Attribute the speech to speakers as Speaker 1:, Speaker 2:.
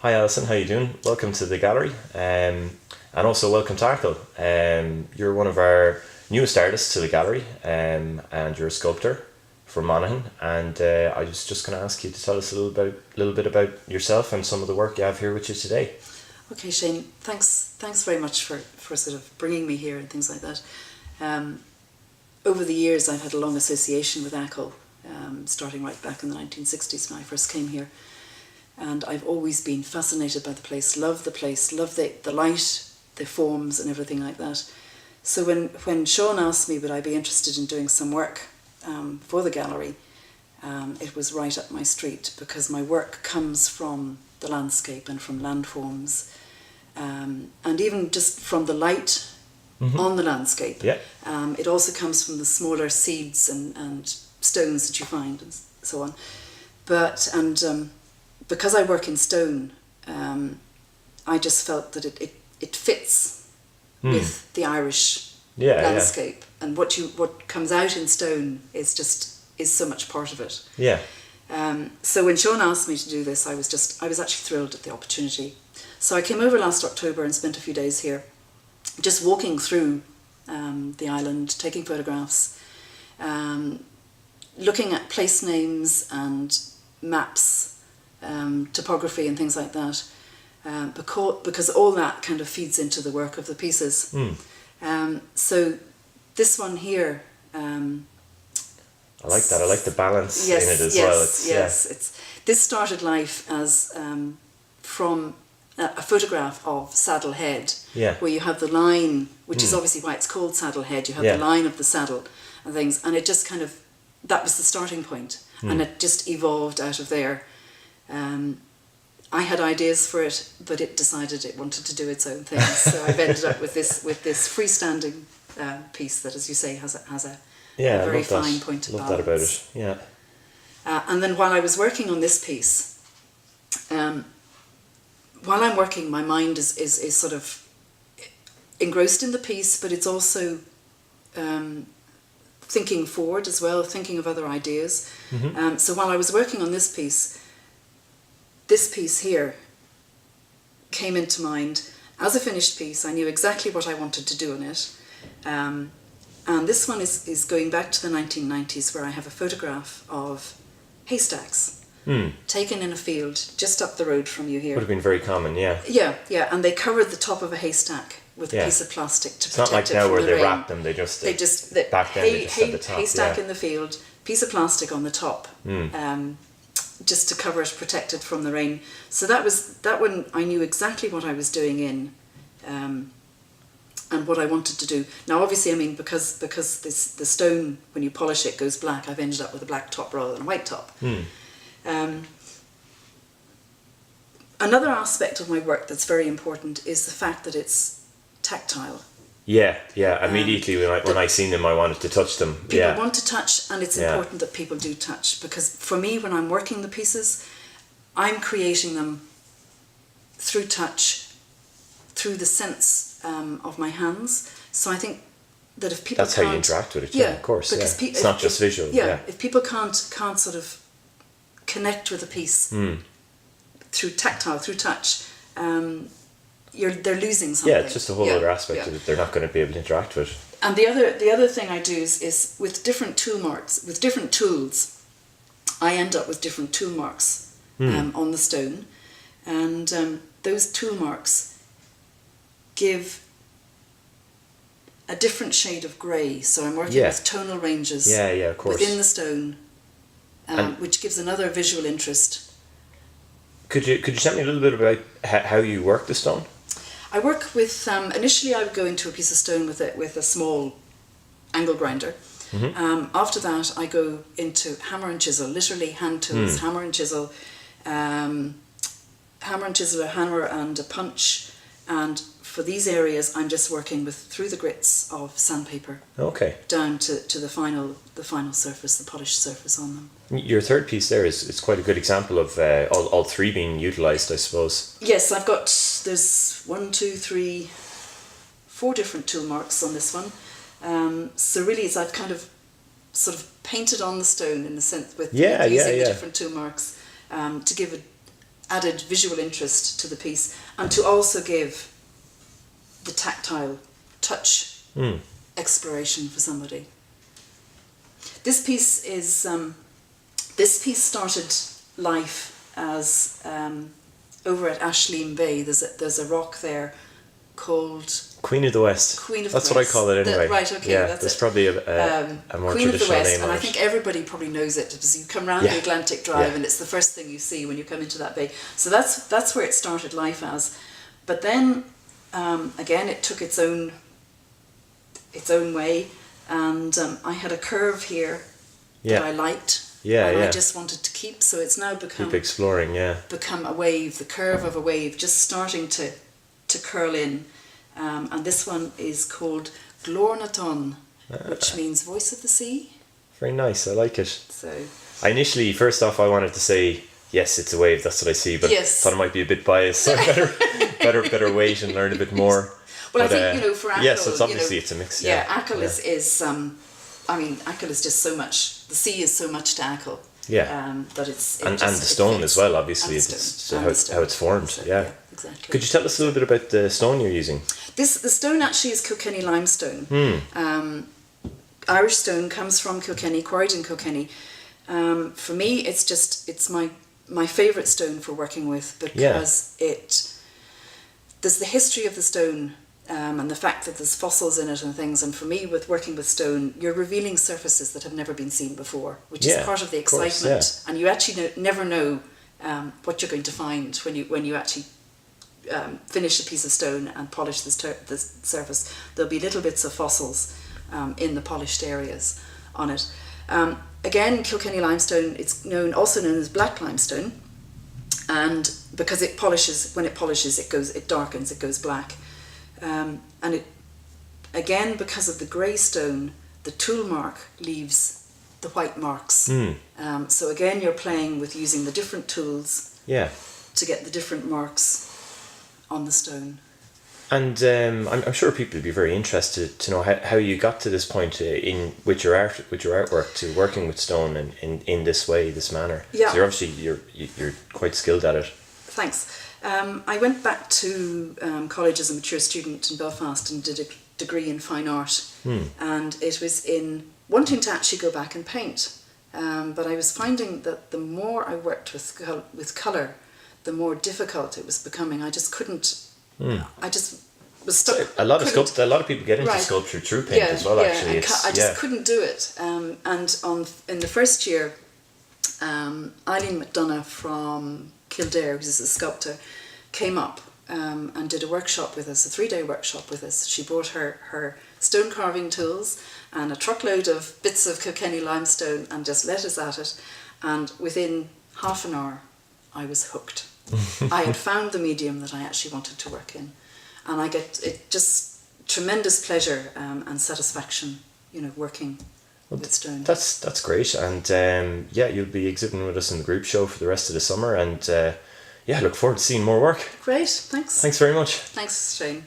Speaker 1: Hi Alison, how you doing? Welcome to the gallery, and also welcome to Achill. You're one of our newest artists to the gallery, and you're a sculptor from Monaghan. And I was just going to ask you to tell us a little bit about yourself and some of the work you have here with you today.
Speaker 2: Okay, Shane. Thanks very much for sort of bringing me here and things like that. Over the years, I've had a long association with Achill, starting right back in the 1960s when I first came here. And I've always been fascinated by the place, love the light, the forms and everything like that. So when Sean asked me would I be interested in doing some work for the gallery, it was right up my street, because my work comes from the landscape and from landforms, and even just from the light on the landscape.
Speaker 1: Yeah.
Speaker 2: It also comes from the smaller seeds and stones that you find and so on. Because I work in stone, I just felt that it fits with the Irish landscape, and what comes out in stone is so much part of it.
Speaker 1: Yeah.
Speaker 2: So when Sean asked me to do this, I was actually thrilled at the opportunity. So I came over last October and spent a few days here, just walking through the island, taking photographs, looking at place names and maps, topography and things like that, because all that kind of feeds into the work of the pieces. So this one here,
Speaker 1: I like that. I like the balance in it as well.
Speaker 2: This started life as from a photograph of Saddle Head, where you have the line, which is obviously why it's called Saddle Head. You have the line of the saddle and things, and it just kind of, that was the starting point, and it just evolved out of there. I had ideas for it, but it decided it wanted to do its own thing. So I've ended up with this freestanding piece that, as you say, has a very fine point of balance.
Speaker 1: Love that about it. Yeah.
Speaker 2: And then while I was working on this piece, while I'm working, my mind is sort of engrossed in the piece, but it's also thinking forward as well, thinking of other ideas. So while I was working on this piece here came into mind as a finished piece. I knew exactly what I wanted to do on it. And this one is going back to the 1990s, where I have a photograph of haystacks taken in a field just up the road from you here.
Speaker 1: Would have been very common, yeah.
Speaker 2: Yeah, and they covered the top of a haystack with a piece of plastic to protect it from the rain.
Speaker 1: It's not like now where they wrap them, back then they just at the top.
Speaker 2: Haystack in the field, piece of plastic on the top. Just to cover it, protect it from the rain. So that one I knew exactly what I was doing in, and what I wanted to do. Now obviously, I mean, because the stone, when you polish it, goes black, I've ended up with a black top rather than a white top. Another aspect of my work that's very important is the fact that it's tactile.
Speaker 1: Yeah. Immediately when I seen them, I wanted to touch them.
Speaker 2: People want to touch, and it's important that people do touch, because for me, when I'm working the pieces, I'm creating them through touch, through the sense of my hands. So I think that if people
Speaker 1: that's how you interact with it. Yeah, of course. Because it's not just visual.
Speaker 2: If people can't sort of connect with a piece through touch. They're losing something.
Speaker 1: Yeah, it's just a whole other aspect of it. They're not going to be able to interact with.
Speaker 2: And the other thing I do is with different tool marks, with different tools, I end up with different tool marks on the stone, and those tool marks give a different shade of grey. So I'm working with tonal ranges
Speaker 1: of course.
Speaker 2: within the stone, which gives another visual interest.
Speaker 1: Could you tell me a little bit about how you work the stone?
Speaker 2: I work with, initially I would go into a piece of stone with a small angle grinder. After that I go into hammer and chisel, literally hand tools, hammer and chisel, a hammer and a punch, and for these areas I'm just working through the grits of sandpaper.
Speaker 1: Okay. Down
Speaker 2: to the final surface, the polished surface on them.
Speaker 1: Your third piece there is quite a good example of all three being utilised, I suppose.
Speaker 2: Yes, there's 1, 2, 3, 4 different tool marks on this one. So really I've kind of sort of painted on the stone in a sense with using the different tool marks to give added visual interest to the piece, and to also give the tactile touch exploration for somebody. This piece is this piece started life as over at Achill Bay. There's a rock there called
Speaker 1: Queen of the West.
Speaker 2: Queen of
Speaker 1: That's
Speaker 2: the
Speaker 1: what
Speaker 2: West.
Speaker 1: I call it anyway.
Speaker 2: Right, okay,
Speaker 1: yeah,
Speaker 2: that's
Speaker 1: there's
Speaker 2: it.
Speaker 1: probably a more
Speaker 2: Queen of the
Speaker 1: traditional
Speaker 2: West,
Speaker 1: name
Speaker 2: and
Speaker 1: on
Speaker 2: I
Speaker 1: it.
Speaker 2: think everybody probably knows it because you come round the Atlantic Drive
Speaker 1: Yeah.
Speaker 2: and it's the first thing you see when you come into that bay. So that's where it started life as. But then again, it took its own way, and I had a curve here that I liked. I just wanted to keep. So it's now
Speaker 1: Keep exploring.
Speaker 2: become a wave, the curve of a wave, just starting to curl in. And this one is called Glornaton, which means voice of the sea.
Speaker 1: Very nice. I like it.
Speaker 2: So
Speaker 1: I initially, first off, I wanted to say yes, it's a wave. That's what I see, but thought it might be a bit biased. So better wait and learn a bit more.
Speaker 2: Well, but, I think for Achill,
Speaker 1: yes, it's obviously it's a mix.
Speaker 2: Yeah, Achill is Achill is just so much. The sea is so much to Achill.
Speaker 1: Yeah.
Speaker 2: That it's
Speaker 1: and the stone as well. Obviously, it's how it's formed.
Speaker 2: So,
Speaker 1: yeah,
Speaker 2: exactly.
Speaker 1: Could you tell us a little bit about the stone you're using?
Speaker 2: The stone actually is Kilkenny limestone. Irish stone, comes from Kilkenny, quarried in Kilkenny. For me, it's my favourite stone for working with because there's the history of the stone and the fact that there's fossils in it and things. And for me, with working with stone, you're revealing surfaces that have never been seen before, which is part of the excitement. And you actually never know what you're going to find when you actually finish a piece of stone and polish the surface. There'll be little bits of fossils in the polished areas on it. Again, Kilkenny limestone, it's also known as black limestone, and because when it polishes, it darkens, it goes black. And it, again, because of the grey stone, the tool mark leaves the white marks. So again, you're playing with using the different tools to get the different marks on the stone.
Speaker 1: And I'm sure people would be very interested to know how you got to this point with your artwork to working with stone in this way, this manner.
Speaker 2: Yeah.
Speaker 1: So you're obviously you're quite skilled at it.
Speaker 2: Thanks. I went back to college as a mature student in Belfast and did a degree in fine art. And it was in wanting to actually go back and paint. But I was finding that the more I worked with colour, the more difficult it was becoming. I just couldn't. I just was stuck.
Speaker 1: A lot of people get into sculpture through paint as well. Actually,
Speaker 2: I just couldn't do it. And in the first year, Eileen McDonough from Kildare, who's a sculptor, came up and did a workshop with us, a 3-day workshop with us. She brought her stone carving tools and a truckload of bits of Kilkenny limestone and just let us at it. And within half an hour, I was hooked. I had found the medium that I actually wanted to work in, and I get just tremendous pleasure and satisfaction, working with stone.
Speaker 1: That's great, and you'll be exhibiting with us in the group show for the rest of the summer, and look forward to seeing more work.
Speaker 2: Great, thanks.
Speaker 1: Thanks very much.
Speaker 2: Thanks, Shane.